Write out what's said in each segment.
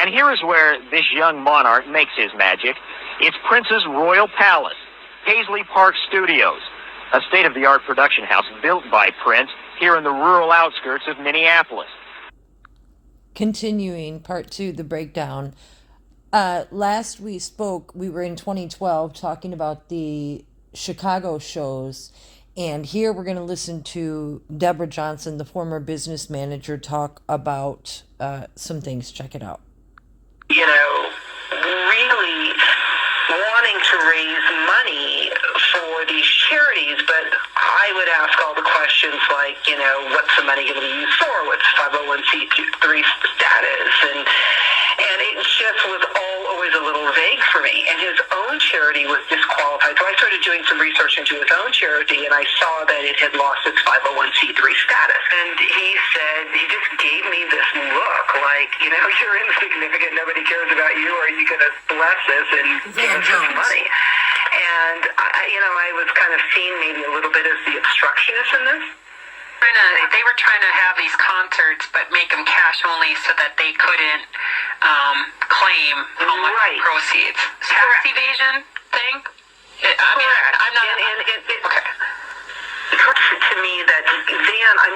And here is where this young monarch makes his magic. It's Prince's Royal Palace, Paisley Park Studios, a state-of-the-art production house built by Prince here in the rural outskirts of Minneapolis. Continuing part 2, the breakdown. Last we spoke, we were in 2012 talking about the Chicago shows, and here we're going to listen to Deborah Johnson, the former business manager, talk about some things. Check it out. Really wanting to raise money for these charities, but I would ask all the questions like, what's the money going to be used for? What's 501c3 status? And it just was all always a little vague for me. And his own charity was disqualified. So I started doing some research into his own charity, and I saw that it had lost its 501c3 status. And he just gave me this look like, you're insignificant, nobody cares about you, or are you going to bless this and give us some money? And, I was kind of seen maybe a little bit as the obstructionist in this. They were trying to have these concerts, but make them cash only so that they couldn't claim how much proceeds. Tax evasion thing? I'm not... okay. It occurred to me that Van, I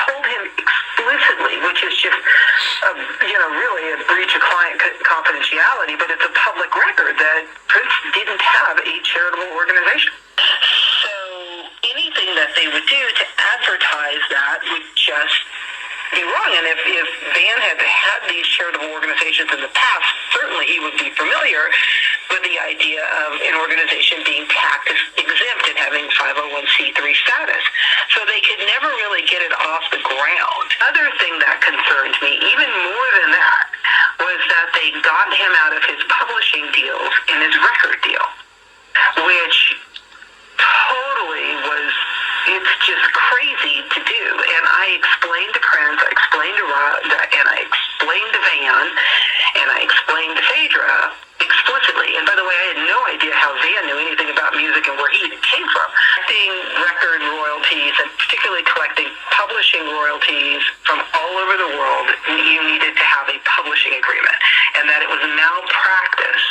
told him explicitly, which is just, really a breach of client confidentiality, but it's a public record that Prince didn't have a charitable organization. So anything that they would do to advertise that would just be wrong. And if Van had had these charitable organizations in the past, certainly he would be familiar with the idea of an organization being tax exempt and having 501c3 status. So they could never really get it off the ground. Other thing that concerned me, even more than that, was that they got him out of his publishing deals and his record deal, which totally was, it's just crazy to do. And I explained to Prince, I explained to Rod, and I explained to Van, and I explained to Phaedra explicitly. And by the way, I had no idea how Van knew anything about music and where he came from. Collecting record royalties, and particularly collecting publishing royalties from all over the world, you needed to have a publishing agreement, and that it was malpractice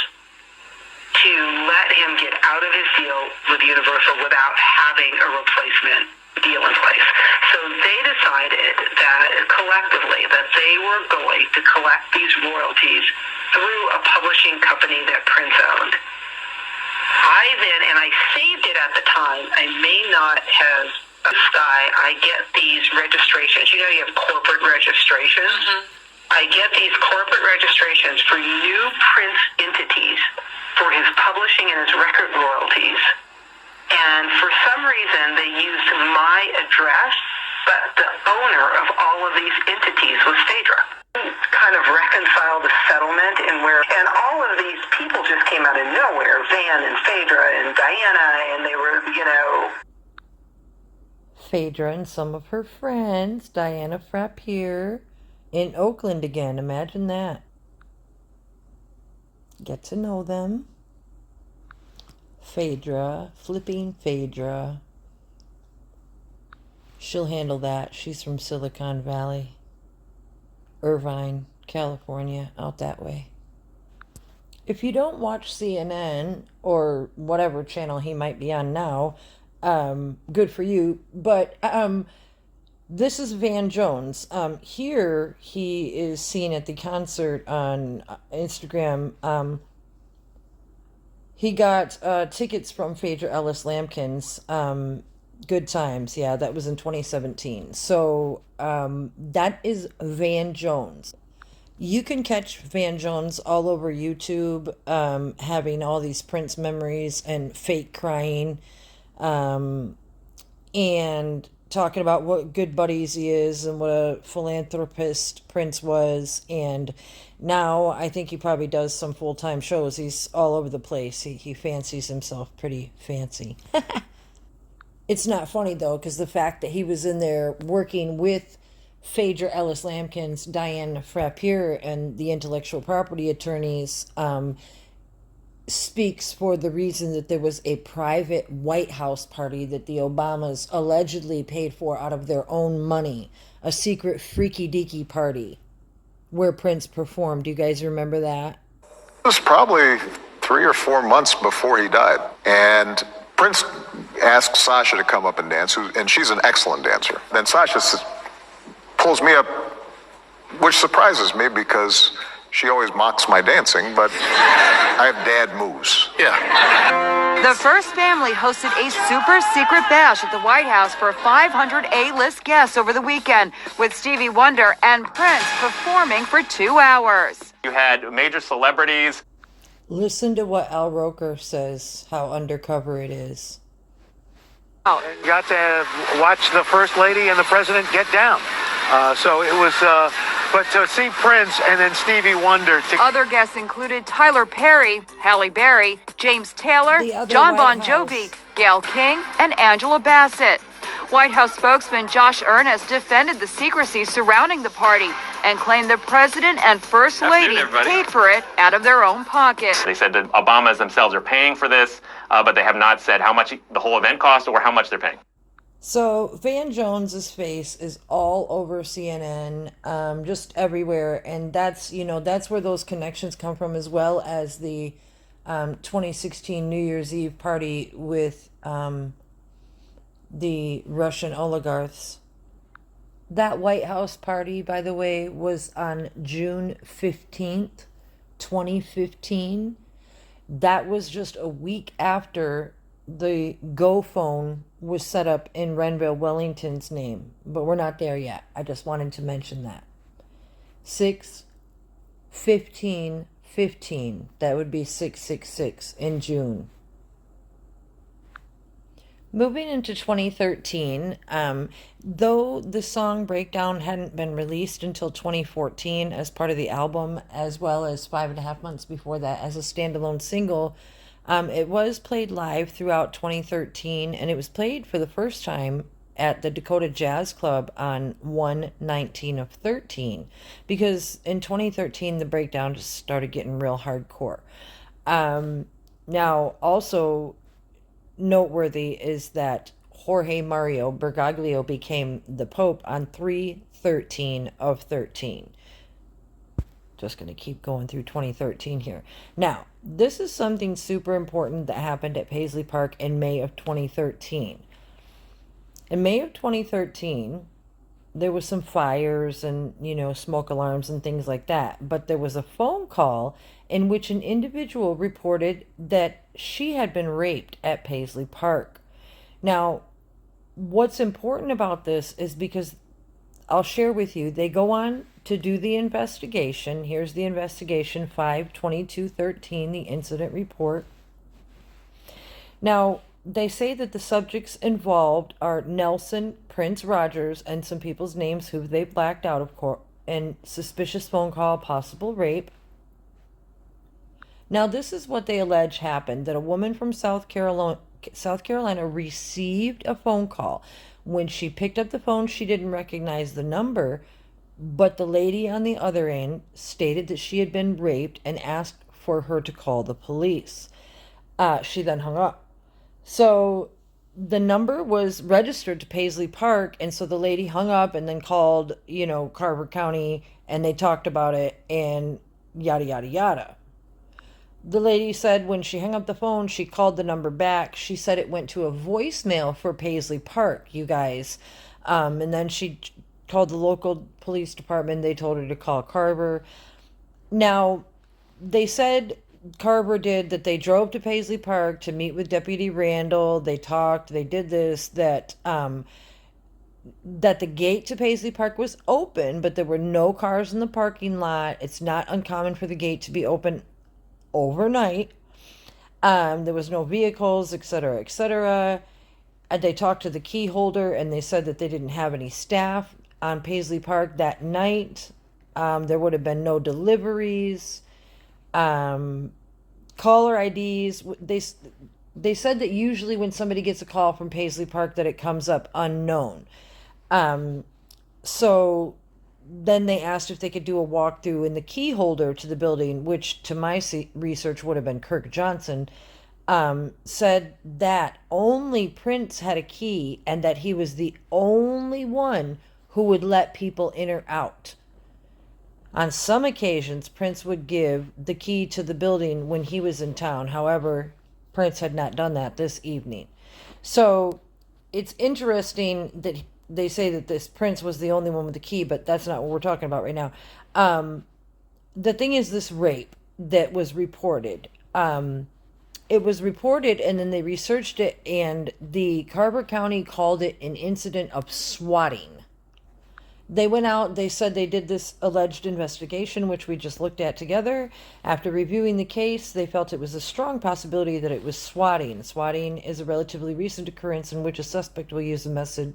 to let him get out of his deal with Universal without having a replacement deal in place. So they decided that collectively that they were going to collect these royalties through a publishing company that Prince owned. I saved it at the time. I may not have, I get these registrations. You have corporate registrations. Mm-hmm. I get these corporate registrations for new Prince entities for his publishing and his record royalties. And for some reason, they used my address, but the owner of all of these entities was Phaedra. Kind of reconcile the settlement and all of these people just came out of nowhere, Van and Phaedra and Diana, and they were, Phaedra and some of her friends, Diana Frappier, in Oakland again. Imagine that. Get to know them. Flipping Phaedra. She'll handle that. She's from Silicon Valley. Irvine, California, out that way. If you don't watch CNN or whatever channel he might be on now, good for you. But this is Van Jones. Here he is seen at the concert on Instagram. He got tickets from Phaedra Ellis Lampkin's Good Times. Yeah, that was in 2017. So that is Van Jones. You can catch Van Jones all over YouTube, having all these Prince memories and fake crying, and talking about what good buddies he is and what a philanthropist Prince was. And now I think he probably does some full-time shows. He's all over the place. He fancies himself pretty fancy. It's not funny, though, because the fact that he was in there working with Phaedra Ellis Lampkin's Diane Frappier and the intellectual property attorneys speaks for the reason that there was a private White House party that the Obamas allegedly paid for out of their own money, a secret freaky deaky party. where Prince performed. Do you guys remember that? It was probably 3 or 4 months before he died. And Prince asked Sasha to come up and dance, and she's an excellent dancer. Then Sasha pulls me up, which surprises me because she always mocks my dancing, but I have dad moves. Yeah. The First family hosted a super secret bash at the White House for 500 A-list guests over the weekend, with Stevie Wonder and Prince performing for 2 hours. You had major celebrities. Listen to what Al Roker says, how undercover it is. Got to watch the First Lady and the President get down. So it was, but to see Prince and then Stevie Wonder. Other guests included Tyler Perry, Halle Berry, James Taylor, John Bon Jovi, Gayle King, and Angela Bassett. White House spokesman Josh Earnest defended the secrecy surrounding the party and claimed the President and First Lady paid for it out of their own pocket. They said that Obamas themselves are paying for this, but they have not said how much the whole event cost or how much they're paying. So Van Jones's face is all over CNN, just everywhere, and that's where those connections come from, as well as the 2016 New Year's Eve party with the Russian oligarchs. That White House party, by the way, was on June 15th, 2015. That was just a week after the Go phone was set up in Renville Wellington's name. But we're not there yet. I just wanted to mention that. 6/15/15. That would be 666 in June. Moving into 2013, though the song Breakdown hadn't been released until 2014 as part of the album, as well as 5.5 months before that as a standalone single, it was played live throughout 2013, and it was played for the first time at the Dakota Jazz Club on 1/19/13, because in 2013 the breakdown just started getting real hardcore. Now, also noteworthy is that Jorge Mario Bergoglio became the Pope on 3/13/13. Just going to keep going through 2013 here. Now, this is something super important that happened at Paisley Park in May of 2013. In May of 2013, there was some fires and, smoke alarms and things like that. But there was a phone call in which an individual reported that she had been raped at Paisley Park. Now, what's important about this is because I'll share with you, they go on to do the investigation. Here's the investigation, 5/22/13, the incident report. Now, they say that the subjects involved are Nelson, Prince Rogers, and some people's names who they blacked out, of course, and suspicious phone call, possible rape. Now, this is what they allege happened, that a woman from South Carolina received a phone call. When she picked up the phone, she didn't recognize the number, but the lady on the other end stated that she had been raped and asked for her to call the police. She then hung up. So the number was registered to Paisley Park, and so the lady hung up and then called, Carver County, and they talked about it, and yada, yada, yada. The lady said when she hung up the phone, she called the number back. She said it went to a voicemail for Paisley Park, you guys. And then she called the local police department. They told her to call Carver. Now, they said Carver did that they drove to Paisley Park to meet with Deputy Randall. They talked, they did this, that the gate to Paisley Park was open, but there were no cars in the parking lot. It's not uncommon for the gate to be open overnight. There was no vehicles, etc., etc. And they talked to the key holder, and they said that they didn't have any staff on Paisley Park that night. There would have been no deliveries. Caller IDs. They said that usually when somebody gets a call from Paisley Park that it comes up unknown. So then they asked if they could do a walkthrough, and the key holder to the building, which to my research would have been Kirk Johnson, said that only Prince had a key and that he was the only one who would let people in or out. On some occasions, Prince would give the key to the building when he was in town. However, Prince had not done that this evening. So it's interesting that they say that this Prince was the only one with the key, but that's not what we're talking about right now. The thing is, this rape that was reported. It was reported, and then they researched it, and the Carver County called it an incident of swatting. They went out, they said they did this alleged investigation, which we just looked at together. After reviewing the case, they felt it was a strong possibility that it was swatting. Swatting is a relatively recent occurrence in which a suspect will use a method,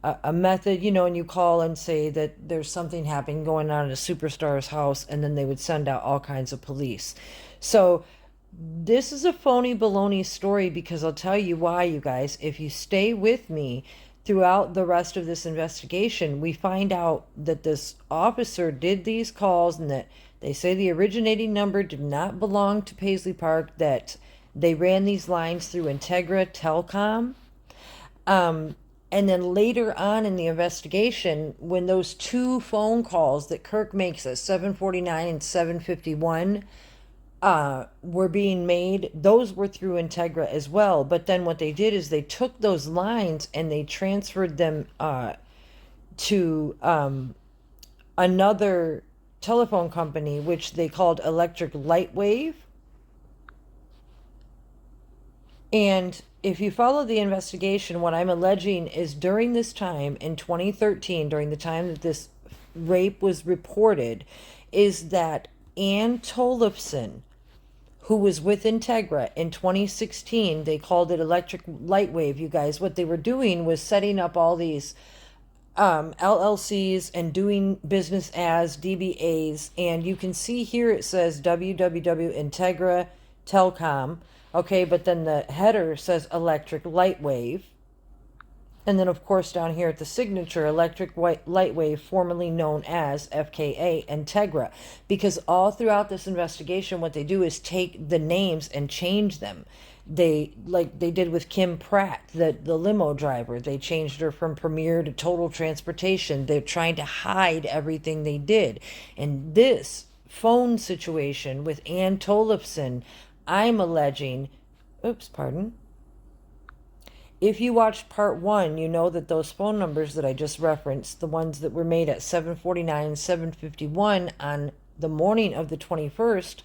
and you call and say that there's something happening going on in a superstar's house, and then they would send out all kinds of police. So this is a phony baloney story, because I'll tell you why, you guys. If you stay with me throughout the rest of this investigation, we find out that this officer did these calls, and that they say the originating number did not belong to Paisley Park, that they ran these lines through Integra Telecom. And then later on in the investigation, when those two phone calls that Kirk makes at 7:49 and 7:51 were being made, those were through Integra as well. But then what they did is they took those lines and they transferred them to another telephone company, which they called Electric Lightwave. And if you follow the investigation, what I'm alleging is during this time in 2013, during the time that this rape was reported, is that Ann Tollefson, who was with Integra in 2016, they called it Electric Lightwave, you guys. What they were doing was setting up all these LLCs and doing business as DBAs. And you can see here it says www Integra Telecom. Okay, but then the header says Electric Lightwave. And then, of course, down here at the signature, Electric Lightwave, formerly known as FKA Integra. Because all throughout this investigation, what they do is take the names and change them. Like they did with Kim Pratt, the limo driver. They changed her from Premier to Total Transportation. They're trying to hide everything they did. And this phone situation with Ann Tollefson, I'm alleging, if you watched part 1, you know that those phone numbers that I just referenced, the ones that were made at 7:49 and 7:51 on the morning of the 21st,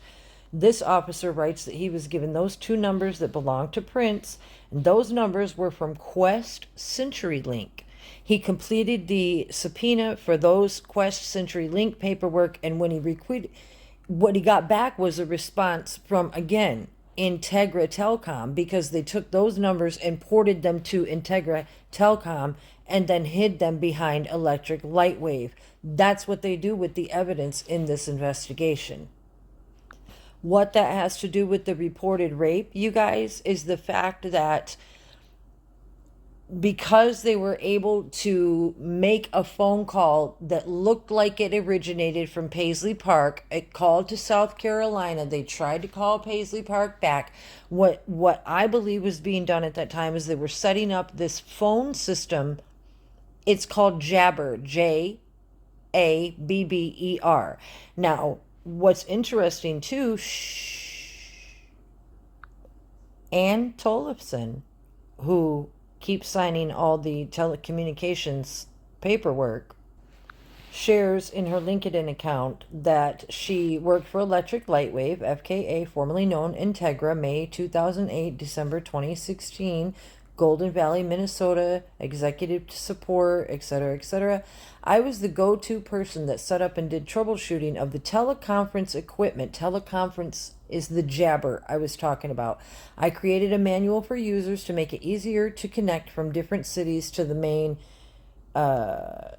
this officer writes that he was given those two numbers that belonged to Prince, and those numbers were from Quest CenturyLink. He completed the subpoena for those Quest CenturyLink paperwork, and when what he got back was a response from, again, Integra Telecom, because they took those numbers and ported them to Integra Telecom and then hid them behind Electric Lightwave. That's what they do with the evidence in this investigation. What that has to do with the reported rape, you guys, is the fact that because they were able to make a phone call that looked like it originated from Paisley Park, it called to South Carolina, they tried to call Paisley Park back. What I believe was being done at that time is they were setting up this phone system. It's called Jabber, Jabber. Now, what's interesting too, Ann Tollefson, who keeps signing all the telecommunications paperwork, shares in her LinkedIn account that she worked for Electric Lightwave, FKA, formerly known Integra, May 2008, December 2016, Golden Valley, Minnesota, executive support, etc., etc. I was the go-to person that set up and did troubleshooting of the teleconference equipment. Teleconference is the Jabber I was talking about. I created a manual for users to make it easier to connect from different cities to the main, to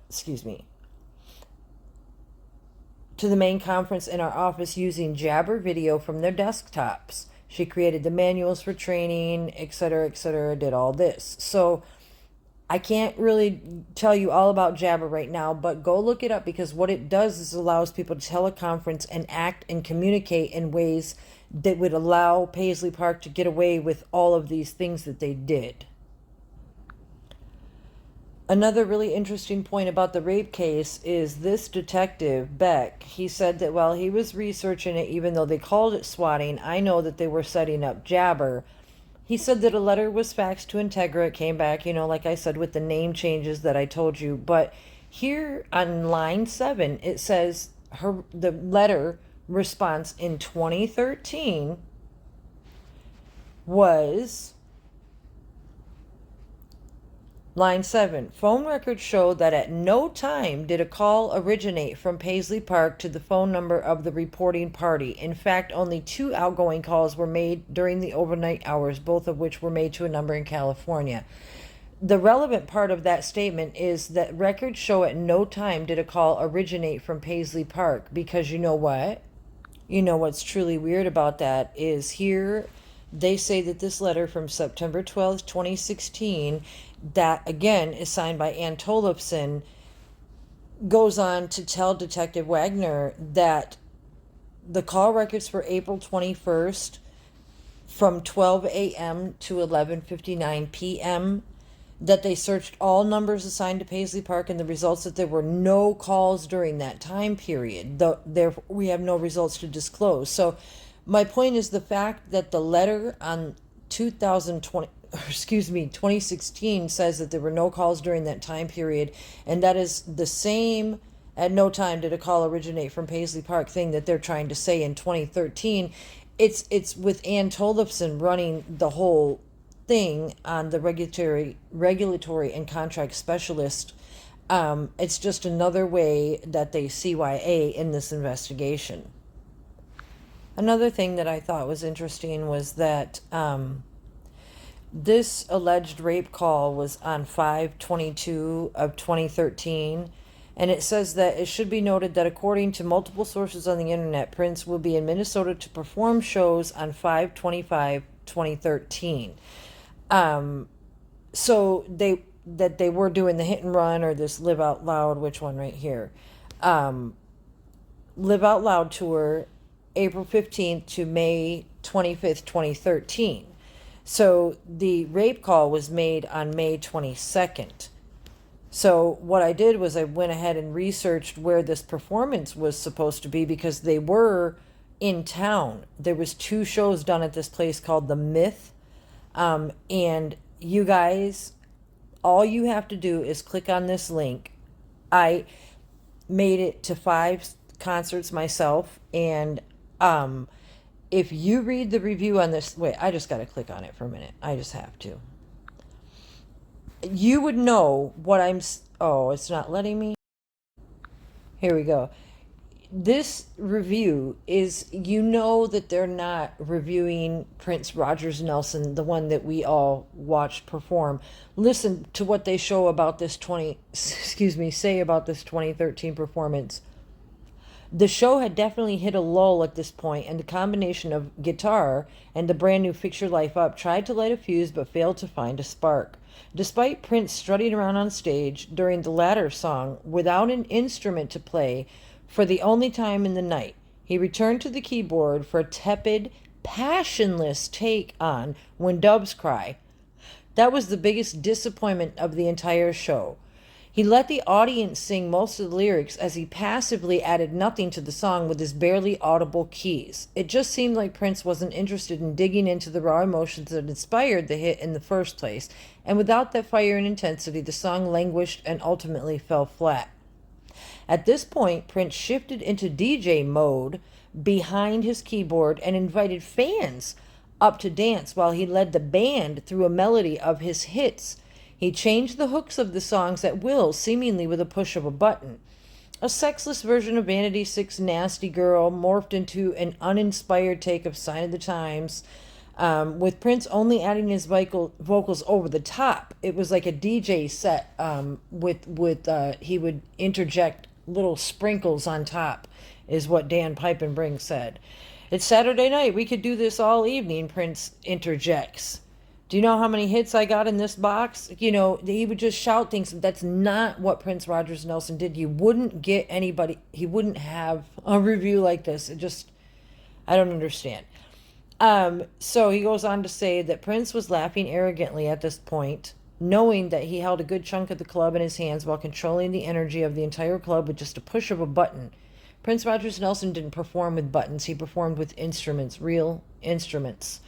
the main conference in our office using Jabber video from their desktops. She created the manuals for training, etc., did all this. So I can't really tell you all about Jabber right now, but go look it up, because what it does is allows people to teleconference and act and communicate in ways that would allow Paisley Park to get away with all of these things that they did. Another really interesting point about the rape case is this detective, Beck, he said that while he was researching it, even though they called it swatting, I know that they were setting up Jabber. He said that a letter was faxed to Integra. It came back, like I said, with the name changes that I told you. But here on line 7, it says the letter response in 2013 was... Line 7, phone records show that at no time did a call originate from Paisley Park to the phone number of the reporting party. In fact, only 2 outgoing calls were made during the overnight hours, both of which were made to a number in California. The relevant part of that statement is that records show at no time did a call originate from Paisley Park, because you know what? You know what's truly weird about that is here they say that this letter from September 12th, 2016, that again is signed by Ann Tollefson, goes on to tell Detective Wagner that the call records for April 21st from 12 a.m. to 11:59 p.m., that they searched all numbers assigned to Paisley Park, and the results that there were no calls during that time period. Therefore, we have no results to disclose. So my point is the fact that the letter on 2016 says that there were no calls during that time period, and that is the same at no time did a call originate from Paisley Park thing that they're trying to say in 2013. It's with Ann Tollefson running the whole thing on the regulatory and contract specialist. It's just another way that they CYA in this investigation. Another thing that I thought was interesting was that this alleged rape call was on 5/22 of 2013, and it says that it should be noted that according to multiple sources on the internet, Prince will be in Minnesota to perform shows on 5/25/2013. So they were doing the hit and run or this Live Out Loud, which one right here? Live Out Loud tour, April 15th to May 25th, 2013. So the rape call was made on May 22nd. So what I did was I went ahead and researched where this performance was supposed to be, because they were in town. There was 2 shows done at this place called The Myth. And you guys, all you have to do is click on this link. I made it to 5 concerts myself, and if you read the review on this, wait, I just got to click on it for a minute. I just have to. You would know what oh, it's not letting me. Here we go. This review is, that they're not reviewing Prince Rogers Nelson, the one that we all watched perform. Listen to what they show about this say about this 2013 performance. The show had definitely hit a lull at this point, and the combination of guitar and the brand new Fix Your Life Up tried to light a fuse but failed to find a spark. Despite Prince strutting around on stage during the latter song without an instrument to play for the only time in the night, he returned to the keyboard for a tepid, passionless take on When Doves Cry. That was the biggest disappointment of the entire show. He let the audience sing most of the lyrics as he passively added nothing to the song with his barely audible keys. It just seemed like Prince wasn't interested in digging into the raw emotions that inspired the hit in the first place, and without that fire and intensity, the song languished and ultimately fell flat. At this point, Prince shifted into DJ mode behind his keyboard and invited fans up to dance while he led the band through a melody of his hits. He changed the hooks of the songs at will, seemingly with a push of a button. A sexless version of Vanity Six Nasty Girl morphed into an uninspired take of Sign of the Times, with Prince only adding his vocals over the top. It was like a DJ set he would interject little sprinkles on top, is what Dan Piepenbrink said. It's Saturday night. We could do this all evening, Prince interjects. Do you know how many hits I got in this box? He would just shout things. That's not what Prince Rogers Nelson did. You wouldn't get anybody, he wouldn't have a review like this. I don't understand. So he goes on to say that Prince was laughing arrogantly at this point knowing that he held a good chunk of the club in his hands while controlling the energy of the entire club with just a push of a button. Prince Rogers Nelson didn't perform with buttons. He performed with instruments, real instruments.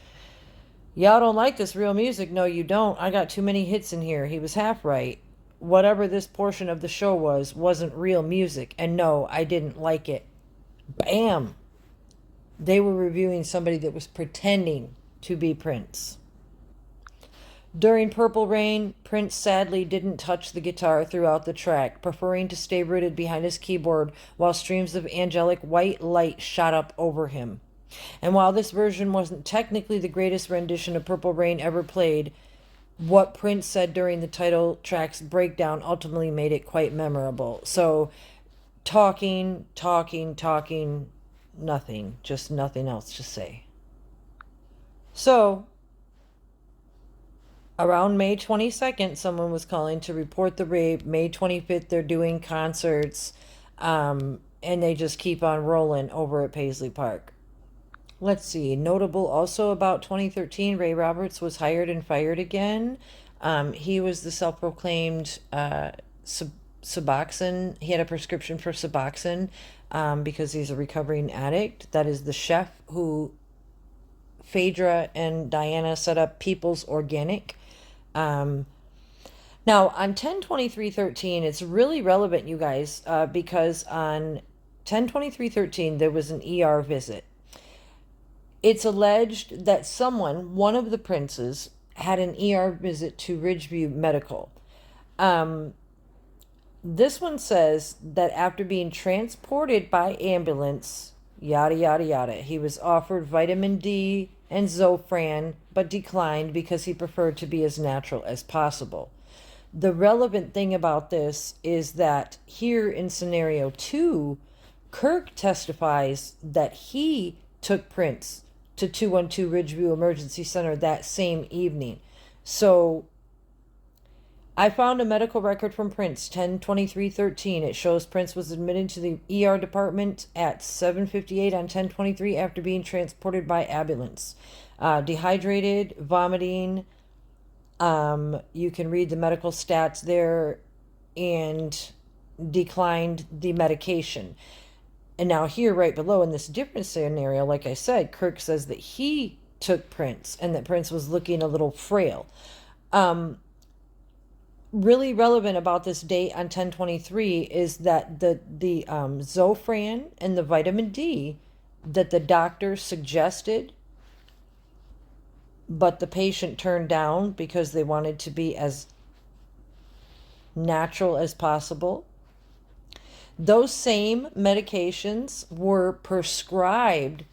Y'all don't like this real music. No, you don't. I got too many hits in here. He was half right. Whatever this portion of the show wasn't real music. And no, I didn't like it. Bam! They were reviewing somebody that was pretending to be Prince. During Purple Rain, Prince sadly didn't touch the guitar throughout the track, preferring to stay rooted behind his keyboard while streams of angelic white light shot up over him. And while this version wasn't technically the greatest rendition of Purple Rain ever played, what Prince said during the title track's breakdown ultimately made it quite memorable. So, talking, nothing. Just nothing else to say. So, around May 22nd, someone was calling to report the rape. May 25th, they're doing concerts, and they just keep on rolling over at Paisley Park. Let's see. Notable also about 2013, Ray Roberts was hired and fired again. He was the self-proclaimed Suboxone. He had a prescription for Suboxone because he's a recovering addict. That is the chef who Phaedra and Diana set up People's Organic. Now, on 10/23/13, it's really relevant, you guys, because on 10/23/13, there was an ER visit. It's alleged that one of the princes, had an ER visit to Ridgeview Medical. This one says that after being transported by ambulance, yada, yada, yada, he was offered vitamin D and Zofran, but declined because he preferred to be as natural as possible. The relevant thing about this is that here in scenario 2, Kirk testifies that he took Prince to 212 Ridgeview Emergency Center that same evening. So I found a medical record from Prince, 10/23/13. It shows Prince was admitted to the ER department at 7:58 on 10/23 after being transported by ambulance. Dehydrated, vomiting. You can read the medical stats there, and declined the medication. And now here, right below, in this different scenario, like I said, Kirk says that he took Prince and that Prince was looking a little frail. Really relevant about this date on 10/23 is that the Zofran and the vitamin D that the doctor suggested, but the patient turned down because they wanted to be as natural as possible. Those same medications were prescribed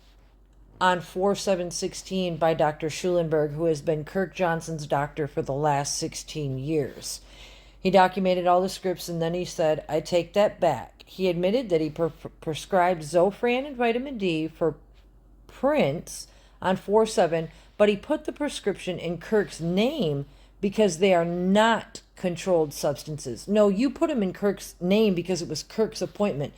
on 4/7/16 by Dr. Schulenberg, who has been Kirk Johnson's doctor for the last 16 years. He documented all the scripts, and then he said, I take that back. He admitted that he prescribed Zofran and vitamin D for Prince on 4/7, but he put the prescription in Kirk's name because they are not controlled substances. No, you put him in Kirk's name because it was Kirk's appointment.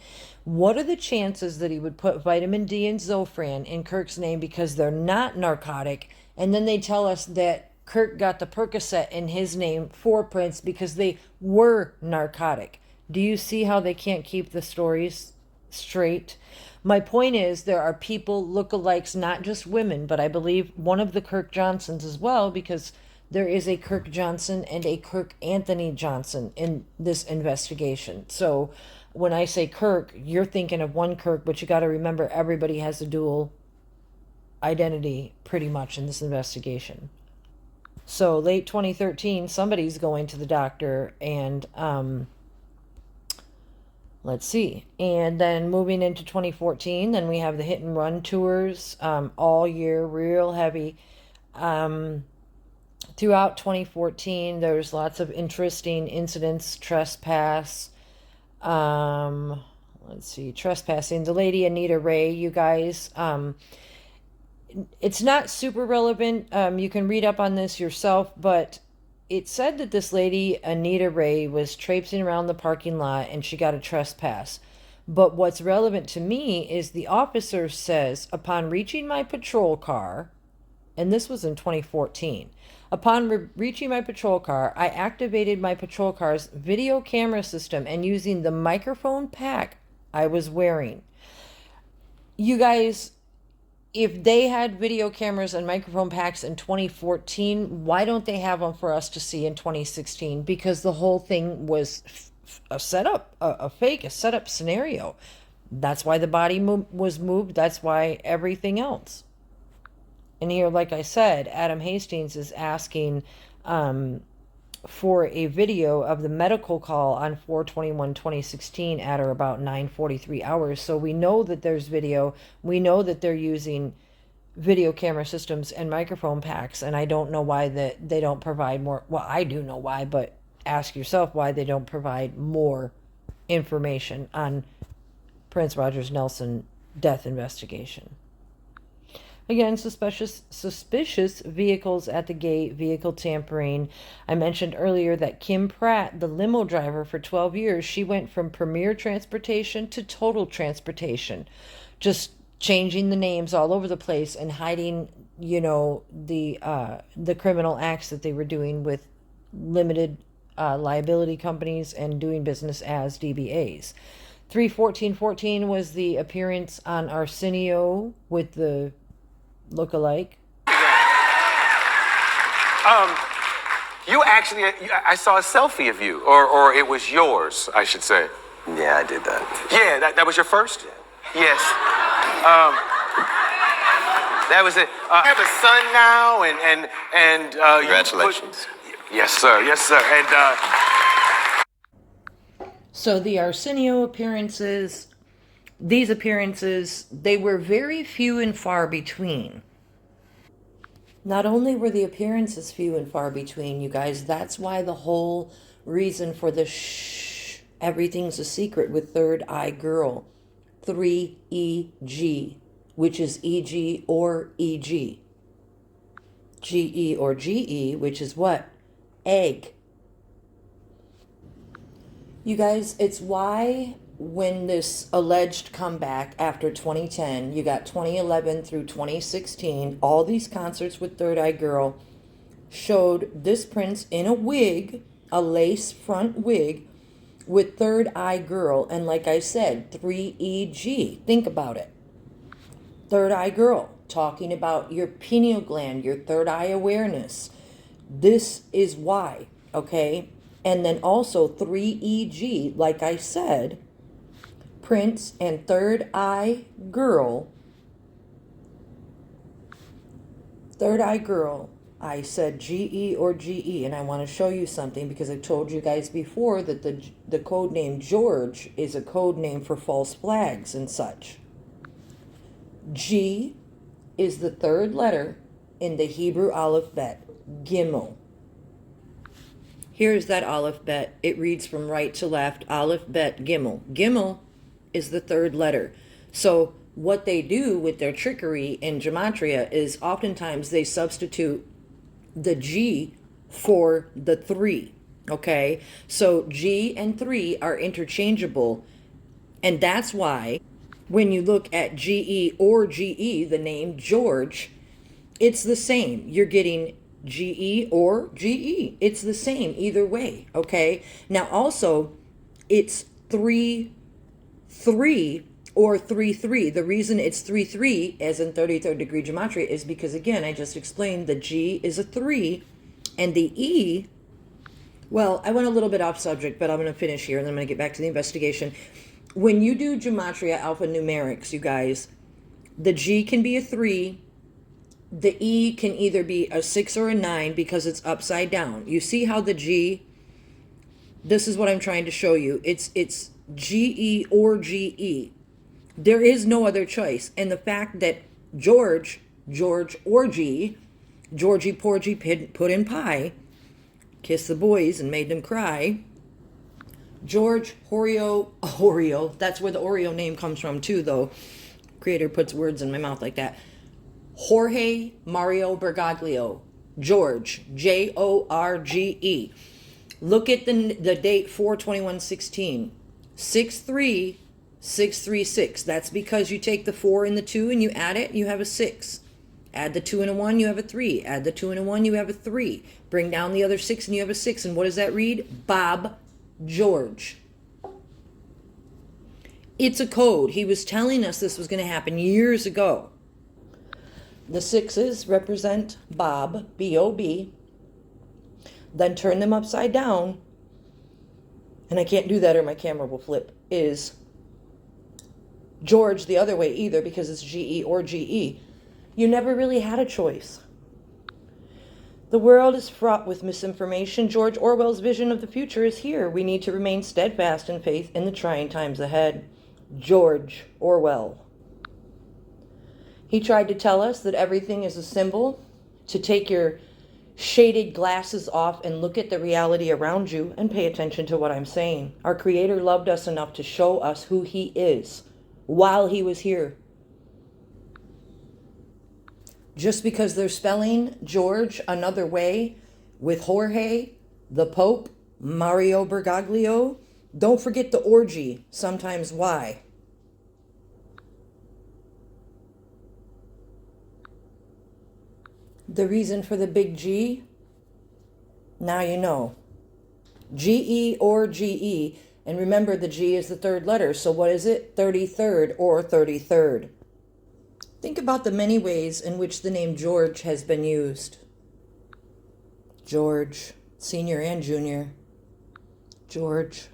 What are the chances that he would put vitamin D and Zofran in Kirk's name because they're not narcotic, and then they tell us that Kirk got the Percocet in his name for Prince because they were narcotic? Do you see how they can't keep the stories straight? My point is, there are people, lookalikes, not just women, but I believe one of the Kirk Johnsons as well, because there is a Kirk Johnson and a Kirk Anthony Johnson in this investigation. So when I say Kirk, you're thinking of one Kirk, but you got to remember everybody has a dual identity pretty much in this investigation. So late 2013, somebody's going to the doctor, and let's see. And then moving into 2014, then we have the hit and run tours all year, real heavy. Throughout 2014, there's lots of interesting incidents, trespass. Let's see, trespassing. The lady Anita Ray, you guys. It's not super relevant. You can read up on this yourself, but it said that this lady, Anita Ray, was traipsing around the parking lot and she got a trespass. But what's relevant to me is the officer says, upon reaching my patrol car, and this was in 2014. Upon reaching my patrol car, I activated my patrol car's video camera system and using the microphone pack I was wearing. You guys, if they had video cameras and microphone packs in 2014, why don't they have them for us to see in 2016? Because the whole thing was a setup, a fake, a setup scenario. That's why the body was moved. That's why everything else. And here, like I said, Adam Hastings is asking for a video of the medical call on 4/21/2016 at or about 9:43 hours. So we know that there's video. We know that they're using video camera systems and microphone packs. And I don't know why that they don't provide more. Well, I do know why, but ask yourself why they don't provide more information on Prince Rogers Nelson death investigation. Again, suspicious vehicles at the gate, vehicle tampering. I mentioned earlier that Kim Pratt, the limo driver for 12 years, she went from Premier Transportation to Total Transportation, just changing the names all over the place and hiding, the criminal acts that they were doing with limited liability companies and doing business as DBAs. 3/14/14 was the appearance on Arsenio with the look-alike. You actually, I saw a selfie of you, or it was yours, I should say. Yeah, I did that. Yeah, that was your first? Yes. That was it. I have a son now, and Congratulations. Yes, sir. Yes, sir. And so the Arsenio appearances, these appearances, they were very few and far between. Not only were the appearances few and far between, you guys, that's why the whole reason for the everything's a secret with Third Eye Girl, 3EG, which is EG or EG. GE or GE, which is what? Egg. You guys, it's why when this alleged comeback after 2010, you got 2011 through 2016, all these concerts with Third Eye Girl showed this Prince in a wig, a lace front wig, with Third Eye Girl. And like I said, 3EG. Think about it. Third Eye Girl, talking about your pineal gland, your third eye awareness. This is why, okay? And then also 3EG, like I said, Prince and Third Eye Girl. Third Eye Girl, I said GE or GE, and I want to show you something because I told you guys before that the code name George is a code name for false flags and such. G is the third letter in the Hebrew alphabet, Gimel. Here's that alphabet. It reads from right to left, alphabet, Gimel. Gimel is the third letter. So what they do with their trickery in gematria is oftentimes they substitute the G for the 3, okay? So G and 3 are interchangeable, and that's why when you look at GE or GE, the name George, it's the same. You're getting GE or GE. It's the same either way, okay? Now also, it's 3-3 or 3-3. The reason it's 3-3, as in 33rd degree gematria, is because, again, I just explained the G is a 3, and the E, well, I went a little bit off subject, but I'm going to finish here, and then I'm going to get back to the investigation. When you do gematria alphanumerics, you guys, the G can be a 3, the E can either be a 6 or a 9 because it's upside down. You see how the G, this is what I'm trying to show you. It's GE or GE. There is no other choice. And the fact that George or G, Georgie Porgy put in pie, kissed the boys and made them cry. George Oreo, that's where the Oreo name comes from too, though. Creator puts words in my mouth like that. Jorge Mario Bergoglio, George, Jorge. Look at the date 4/21/16, 63636. That's because you take the 4 and the 2 and you add it, you have a 6. Add the 2 and a 1, you have a 3. Add the 2 and a 1, you have a 3. Bring down the other 6 and you have a 6. And what does that read? Bob George. It's a code. He was telling us this was going to happen years ago. The 6s represent Bob, B-O-B. Then turn them upside down, and I can't do that or my camera will flip, is George the other way either, because it's G-E or G-E. You never really had a choice. The world is fraught with misinformation. George Orwell's vision of the future is here. We need to remain steadfast in faith in the trying times ahead. George Orwell. He tried to tell us that everything is a symbol, to take your shaded glasses off and look at the reality around you and pay attention to what I'm saying. Our Creator loved us enough to show us who He is while He was here. Just because they're spelling George another way with Jorge, the Pope, Mario Bergoglio, don't forget the orgy, sometimes why. The reason for the big G? Now you know. G-E or G-E. And remember, the G is the third letter. So what is it? 33rd or 33rd. Think about the many ways in which the name George has been used. George, senior and junior. George.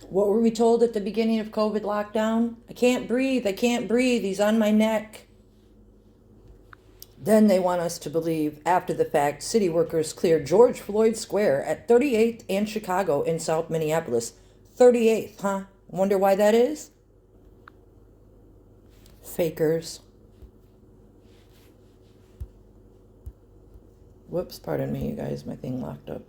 What were we told at the beginning of COVID lockdown? I can't breathe. I can't breathe. He's on my neck. Then they want us to believe, after the fact, city workers cleared George Floyd Square at 38th and Chicago in South Minneapolis. 38th, huh? Wonder why that is? Fakers. Whoops, pardon me, you guys. My thing locked up.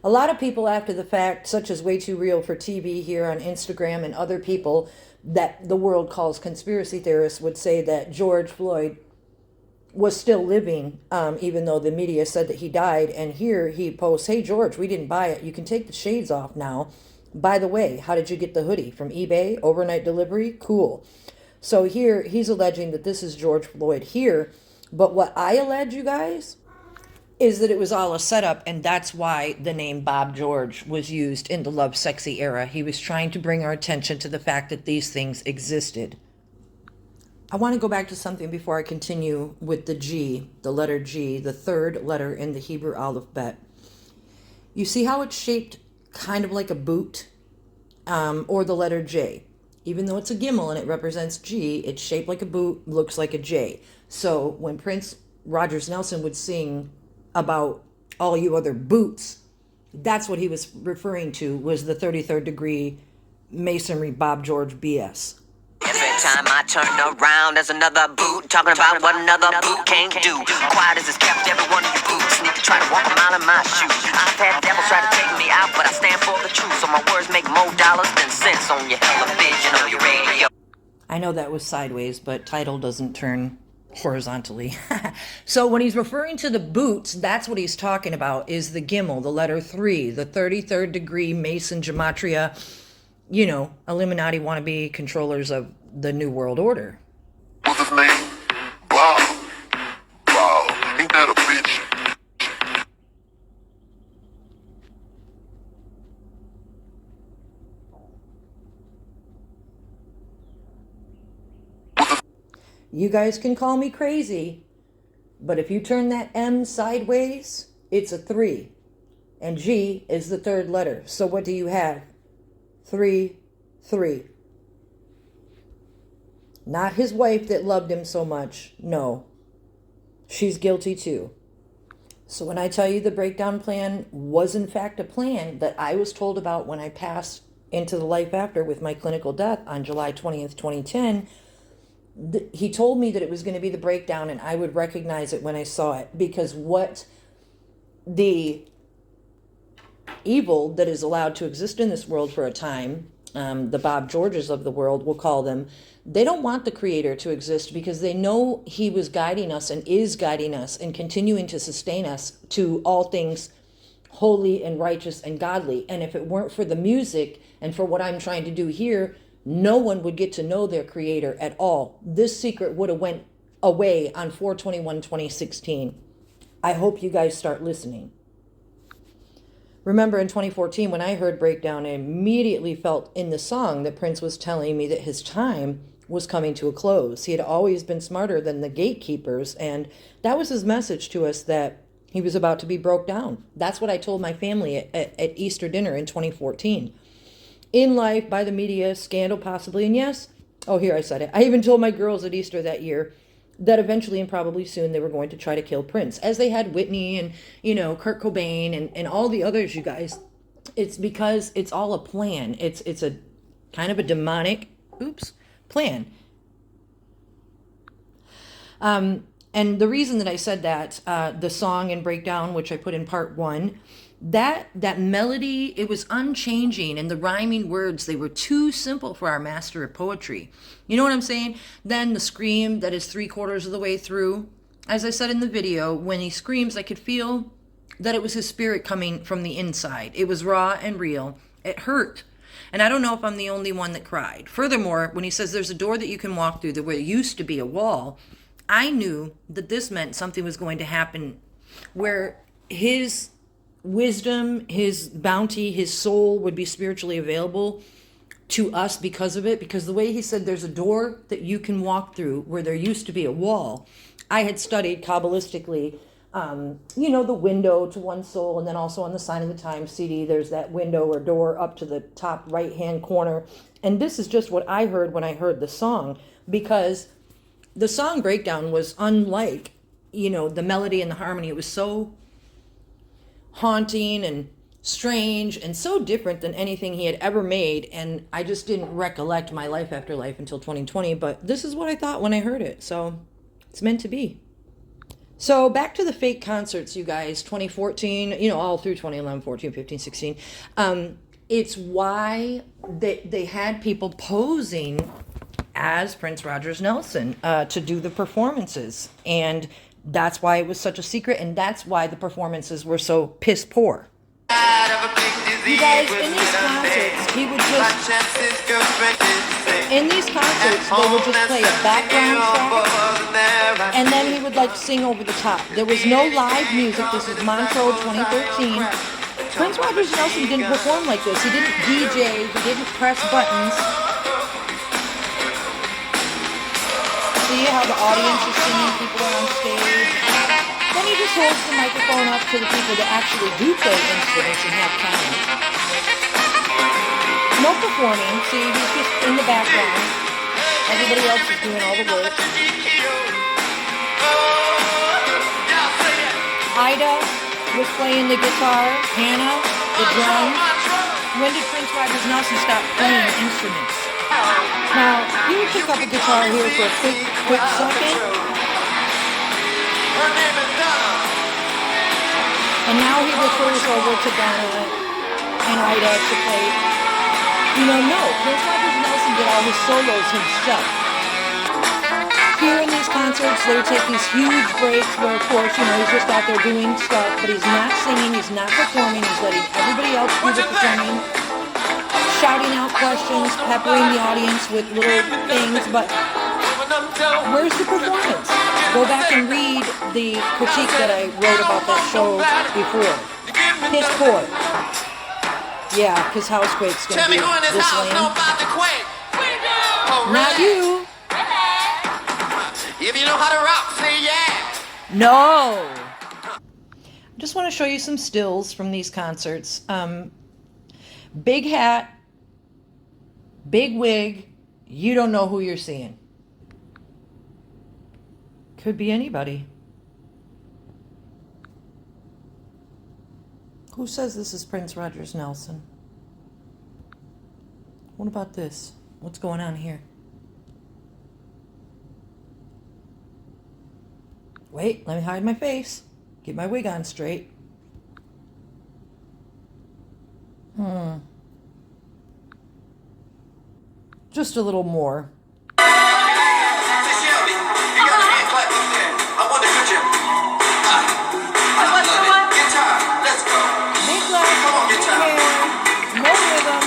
A lot of people after the fact, such as Way Too Real for TV here on Instagram and other people that the world calls conspiracy theorists, would say that George Floyd was still living, even though the media said that he died. And here he posts, hey, George, we didn't buy it. You can take the shades off now. By the way, how did you get the hoodie? From eBay? Overnight delivery? Cool. So here he's alleging that this is George Floyd here. But what I allege, you guys, is that it was all a setup, and that's why the name Bob George was used in the Love Sexy era. He was trying to bring our attention to the fact that these things existed. I want to go back to something before I continue with the G, the letter G, the third letter in the Hebrew alphabet. You see how it's shaped kind of like a boot, or the letter J. Even though it's a gimel and it represents G, it's shaped like a boot, looks like a J. So when Prince Rogers Nelson would sing about all you other boots, that's what he was referring to, was the 33rd degree masonry Bob George BS. Every time I turn around, there's another boot talking about what another boot can't do. Quiet as it's kept, every one of you boots need to try to walk a mile in my shoes. I've had devils try to take me out, but I stand for the truth. So my words make more dollars than cents on your television or your radio. I know that was sideways, but title doesn't turn horizontally. So when he's referring to the boots, that's what he's talking about, is the gimel, the letter 3, the 33rd degree Mason gematria, you know, Illuminati wannabe controllers of the New World Order. What's his name? Bob. Bob. Ain't that a bitch? You guys can call me crazy, but if you turn that M sideways, it's a 3. And G is the third letter. So what do you have? 3, 3. Not his wife that loved him so much. No. She's guilty too. So when I tell you the breakdown plan was in fact a plan that I was told about when I passed into the life after with my clinical death on July 20th, 2010, he told me that it was going to be the breakdown and I would recognize it when I saw it, because what the evil that is allowed to exist in this world for a time, the Bob Georges of the world, we'll call them, they don't want the Creator to exist because they know he was guiding us and is guiding us and continuing to sustain us to all things holy and righteous and godly. And if it weren't for the music and for what I'm trying to do here no one would get to know their creator at all. This secret would have went away on 4/21/2016. I hope you guys start listening. Remember in 2014 when I heard Breakdown, I immediately felt in the song that Prince was telling me that his time was coming to a close. He had always been smarter than the gatekeepers, and that was his message to us, that he was about to be broke down. That's what I told my family at Easter dinner in 2014. In life, by the media, scandal possibly, and yes, oh, here I said it. I even told my girls at Easter that year that eventually and probably soon they were going to try to kill Prince, as they had Whitney and, you know, Kurt Cobain and all the others, you guys. It's because it's all a plan. It's a kind of a demonic, plan. And the reason that I said that, the song and Breakdown, which I put in part 1, that melody, it was unchanging, and the rhyming words, they were too simple for our master of poetry. You know what I'm saying? Then the scream that is 3/4 of the way through. As I said in the video, when he screams, I could feel that it was his spirit coming from the inside. It was raw and real. It hurt. And I don't know if I'm the only one that cried. Furthermore, when he says there's a door that you can walk through where there used to be a wall, I knew that this meant something was going to happen where his wisdom, his bounty, his soul would be spiritually available to us because of it. Because the way he said there's a door that you can walk through where there used to be a wall, I had studied Kabbalistically, you know, the window to one soul, and then also on the Sign of the Times CD, there's that window or door up to the top right-hand corner. And this is just what I heard when I heard the song, because the song Breakdown was unlike, you know, the melody and the harmony. It was so haunting and strange and so different than anything he had ever made, and I just didn't recollect my life after life until 2020, but this is what I thought when I heard it, so it's meant to be. So back to the fake concerts, you guys, 2014, you know, all through 2011, 14, 15, 16. It's why they had people posing as Prince Rogers Nelson to do the performances, and that's why it was such a secret, and that's why the performances were so piss poor. You guys, in these concerts, he would just, in these concerts, they would just play a background track, and then he would like sing over the top. There was no live music. This is Montreux 2013. Prince Rogers Nelson didn't perform like this. He didn't DJ. He didn't press buttons. See how the audience is singing, people are on stage. Then he just holds the microphone up to the people that actually do play instruments and have talent. No performing. See, he's just in the background. Everybody else is doing all the work. Ida was playing the guitar. Hannah, the drums. When did Prince Rogers Nelson stop playing instruments? Now, he would pick up a guitar here for a quick second. And now he refers over to Donna and Ida to play. You know, no, Prince Rogers Nelson did all his solos himself. Here in these concerts, they would take these huge breaks where, of course, you know, he's just out there doing stuff, but he's not singing, he's not performing, he's letting everybody else do the performing. Shouting out questions, peppering the audience with little things, but where's the performance? Go back and read the critique that I wrote about that show before. Piss poor. Yeah, because Housequake's going to be this lame. Not you. If you know how to rock, say yeah. No. I just want to show you some stills from these concerts. Big hat. Big wig, you don't know who you're seeing. Could be anybody. Who says this is Prince Rogers Nelson? What about this? What's going on here? Wait, let me hide my face. Get my wig on straight. Just a little more. Big laugh, big hair, no rhythm.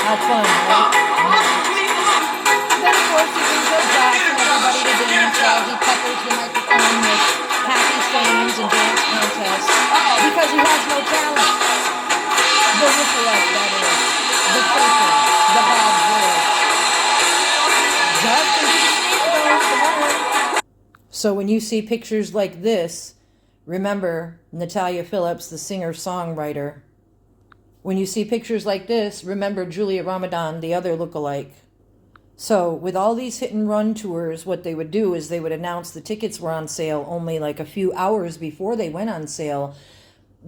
How fun, right? Then, of course, he brings up Josh and everybody to dance while he peppers the microphone with happy sayings and dance contests because he has no talent. The lookalike, that is. The faker. The bad boy. So when you see pictures like this, remember Natalia Phillips, the singer-songwriter. When you see pictures like this, remember Julia Ramadan, the other lookalike. So with all these hit and run tours, what they would do is they would announce the tickets were on sale only like a few hours before they went on sale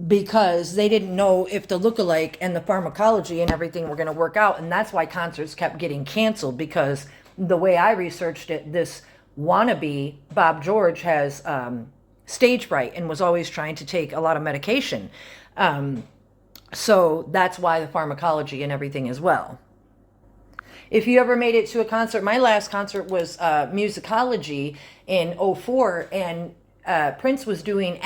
because they didn't know if the lookalike and the pharmacology and everything were going to work out. And that's why concerts kept getting canceled, because the way I researched it, this wannabe Bob George has stage fright and was always trying to take a lot of medication. So that's why the pharmacology and everything as well. If you ever made it to a concert, my last concert was Musicology in 2004, and Prince was doing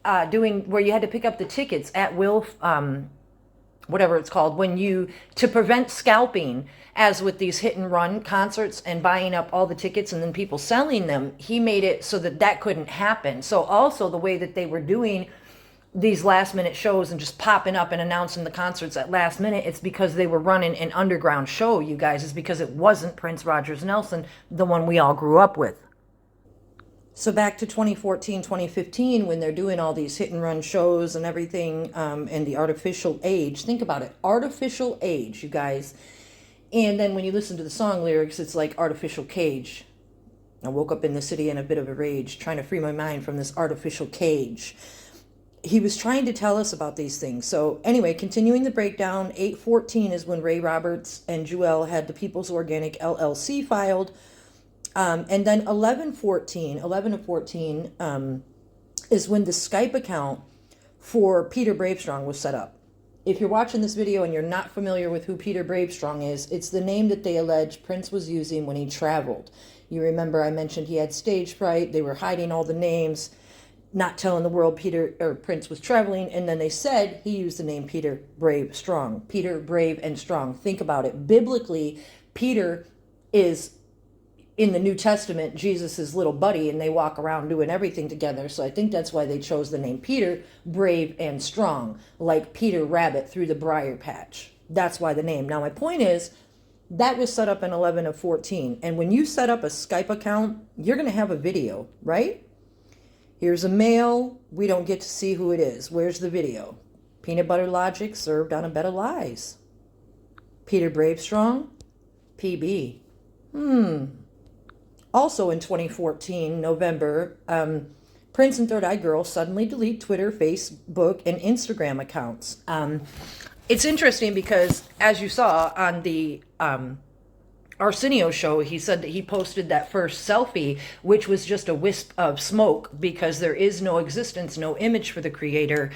where you had to pick up the tickets at will, whatever it's called, to prevent scalping, as with these hit and run concerts and buying up all the tickets and then people selling them. He made it so that couldn't happen. So also the way that they were doing these last minute shows and just popping up and announcing the concerts at last minute, it's because they were running an underground show, you guys. It's because it wasn't Prince Rogers Nelson, the one we all grew up with. So back to 2014, 2015, when they're doing all these hit and run shows and everything, and the artificial age. Think about it. Artificial age, you guys. And then when you listen to the song lyrics, it's like artificial cage. I woke up in the city in a bit of a rage, trying to free my mind from this artificial cage. He was trying to tell us about these things. So anyway, continuing the breakdown, 8/14 is when Ray Roberts and Jewel had the People's Organic LLC filed. And then 11/14 is when the Skype account for Peter Bravestrong was set up. If you're watching this video and you're not familiar with who Peter Bravestrong is, it's the name that they allege Prince was using when he traveled. You remember I mentioned he had stage fright. They were hiding all the names, not telling the world Prince was traveling, and then they said he used the name Peter Brave Strong. Peter Brave and Strong. Think about it. Biblically, Peter is, in the New Testament, Jesus' little buddy, and they walk around doing everything together. So I think that's why they chose the name Peter, Brave and Strong, like Peter Rabbit through the briar patch. That's why the name. Now my point is, that was set up in 11/14, and when you set up a Skype account, you're going to have a video, right? Here's a mail. We don't get to see who it is. Where's the video? Peanut butter logic served on a bed of lies. Peter Bravestrong? PB. Also in 2014, November, Prince and Third Eye Girl suddenly delete Twitter, Facebook, and Instagram accounts. It's interesting because, as you saw on the Arsenio show, he said that he posted that first selfie, which was just a wisp of smoke because there is no existence, no image for the creator,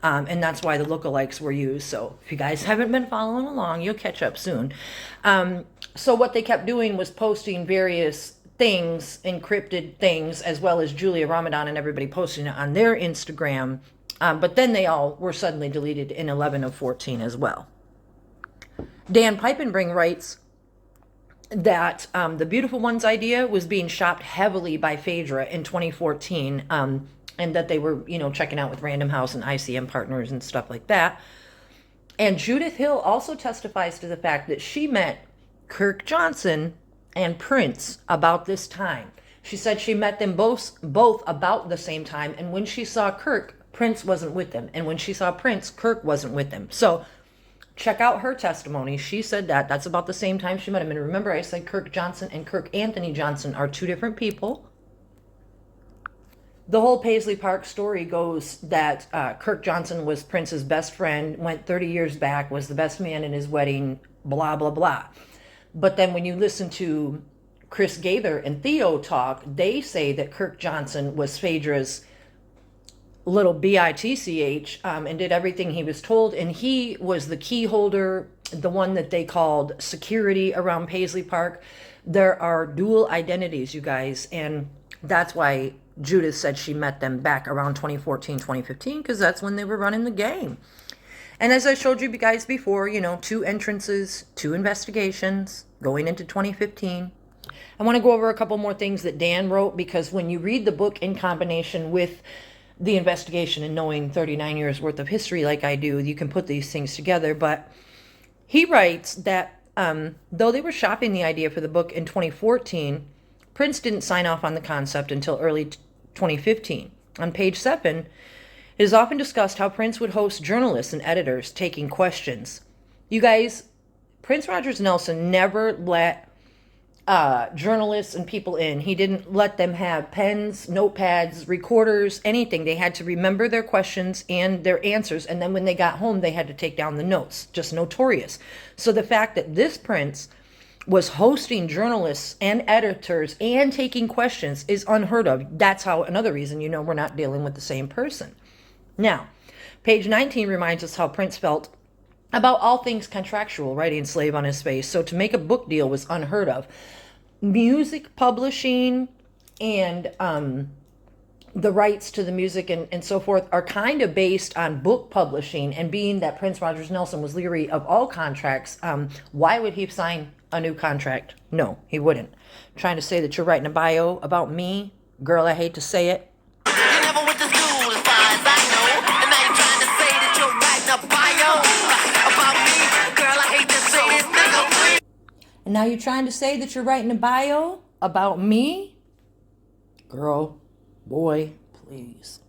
and that's why the lookalikes were used. So if you guys haven't been following along, you'll catch up soon. So what they kept doing was posting various things, encrypted things, as well as Julia Ramadan and everybody posting it on their Instagram, but then they all were suddenly deleted in 11/14 as well. Dan Peipenbring writes that the Beautiful Ones idea was being shopped heavily by Phaedra in 2014, and that they were, checking out with Random House and ICM partners and stuff like that. And Judith Hill also testifies to the fact that she met Kirk Johnson and Prince about this time. She said she met them both about the same time, and when she saw Kirk, Prince wasn't with them, and when she saw Prince, Kirk wasn't with them. So check out her testimony. She said that's about the same time she met him. And remember, I said Kirk Johnson and Kirk Anthony Johnson are two different people. The whole Paisley Park story goes that Kirk Johnson was Prince's best friend, went 30 years back, was the best man in his wedding, blah, blah, blah. But then when you listen to Chris Gaither and Theo talk, they say that Kirk Johnson was Phaedra's little bitch, and did everything he was told, and he was the key holder the one that they called security around Paisley Park. There are dual identities, you guys, and that's why Judith said she met them back around 2014, 2015, because that's when they were running the game. And as I showed you guys before, 2 entrances, 2 investigations going into 2015. I want to go over a couple more things that Dan wrote, because when you read the book in combination with the investigation and knowing 39 years worth of history like I do, you can put these things together. But he writes that though they were shopping the idea for the book in 2014, Prince didn't sign off on the concept until early 2015. On page 7, it is often discussed how Prince would host journalists and editors taking questions. You guys, Prince Rogers Nelson never let journalists and people in. He didn't let them have pens, notepads, recorders, anything. They had to remember their questions and their answers, and then when they got home, they had to take down the notes. Just notorious. So the fact that this Prince was hosting journalists and editors and taking questions is unheard of. That's how, another reason, we're not dealing with the same person. Now, page 19 reminds us how Prince felt about all things contractual, writing Slave on His Face. So to make a book deal was unheard of. Music publishing and the rights to the music and so forth are kind of based on book publishing, and being that Prince Rogers Nelson was leery of all contracts, why would he sign a new contract? No, he wouldn't. Trying to say that you're writing a bio about me? Girl, I hate to say it. And now you're trying to say that you're writing a bio about me? Girl, boy, please.